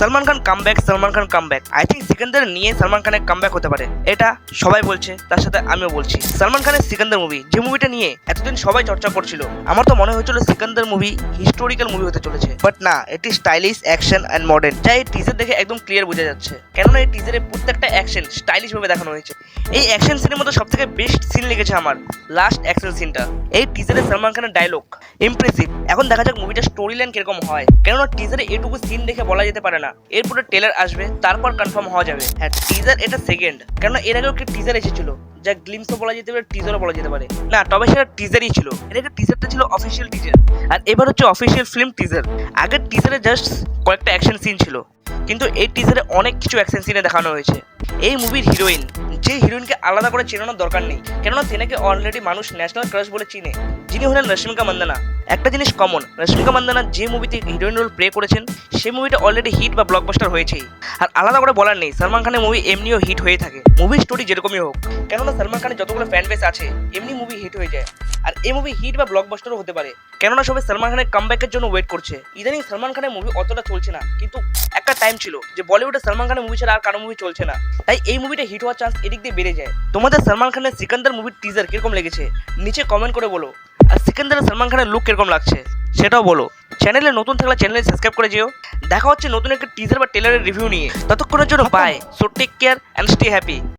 Salman Khan comeback. I think Sikandar নিয়ে সালমান খানের comeback হতে পারে, এটা সবাই বলছে, তার সাথে আমিও বলছি। সালমান খানের সিকান্দার মুভি, যে মুভিটা নিয়ে এতদিন সবাই চর্চা করছিল, আমার তো মনে হয়েছিল সিকান্দার মুভি হিস্টোরিক্যাল মুভি হতে চলেছে, বাট না, এটি স্টাইলিশ অ্যাকশন অ্যান্ড মডার্ন, যা এই টিজার দেখে একদম ক্লিয়ার বোঝা যাচ্ছে। কেননা এই টিজারে প্রত্যেকটা অ্যাকশন স্টাইলিশ ভাবে দেখানো হয়েছে। এই অ্যাকশন সিনের মধ্যে সব থেকে বেস্ট সিন লেগেছে আমার লাস্ট অ্যাকশন সিনটা। এই টিজারে সালমান খানের ডায়লগ ইমপ্রেসিভ। এখন দেখা যাক মুভিটা স্টোরি লাইন কিরকম হয়, কেননা টিজারে এটুকু সিন দেখে বলা যেতে পারে না। এরপরে ট্রেলার আসবে, তারপর কনফার্ম হওয়া যাবে। হ্যাঁ, টিজার এটা সেকেন্ড, কেননা এর আগেও একটি টিজার এসেছিল, যা গ্লিমসও বলা যেতে পারে, টিজারও বলা যেতে পারে না, তবে সেটা টিজারই ছিল। এর আগে টিজারটা ছিল অফিসিয়াল টিজার, আর এবার হচ্ছে অফিসিয়াল ফিল্ম টিজার। আগের টিজারে জাস্ট কয়েকটা অ্যাকশন সিন ছিল, কিন্তু এই টিজারে অনেক কিছু অ্যাকশন সিনে দেখানো হয়েছে। এই মুভির হিরোইন, যে হিরোইনকে আলাদা করে চেনানোর দরকার নেই, কেননা তেনাকে অলরেডি মানুষ ন্যাশনাল ক্রাশ বলে চিনে, যিনি হলেন রশ্মিকা মান্দানা। একটা জিনিস কমন, রশ্মিকা মান্দানা যে মুভিতে হিরোইন রোল প্লে করেছেন, সেই মুভিটা অলরেডি হিট বা ব্লকবাস্টার হয়েছেই। আর আলাদা করে বলার নেই, সালমান খানের মুভি এমনিও হিট হয়ে থাকে, মুভির স্টোরি যেরকমই হোক, কেননা সালমান খানের যতগুলো ফ্যান বেস আছে, এমনি মুভি হিট হয়ে যায়। আর এই মুভি হিট বা ব্লকবাস্টারও হতে পারে, কেননা সবাই সালমান খানের কামব্যাকের জন্য ওয়েট করছে। ইদানিং সালমান খানের মুভি অতটা চলছে না, কিন্তু একটা টাইম ছিল যে বলিউডে সালমান খানের মুভি ছাড়া আর কারো মুভি চলছে না, তাই এই মুভিটা হিট হওয়ার চান্স এদিক দিয়ে বেড়ে যায়। তোমাদের সালমান খানের সিকান্দার মুভির টিজার কিরকম লেগেছে নিচে কমেন্ট করে বলো, আর সিকান্দারে সালমান খানের লুক কিরকম লাগছে সেটাও বলো। চ্যানেলে নতুন থাকলে চ্যানেলে সাবস্ক্রাইব করে যেও। দেখা হচ্ছে নতুন একটা টিজার বা ট্রেলারের রিভিউ নিয়ে, ততক্ষণের জন্য bye. So take care and stay happy.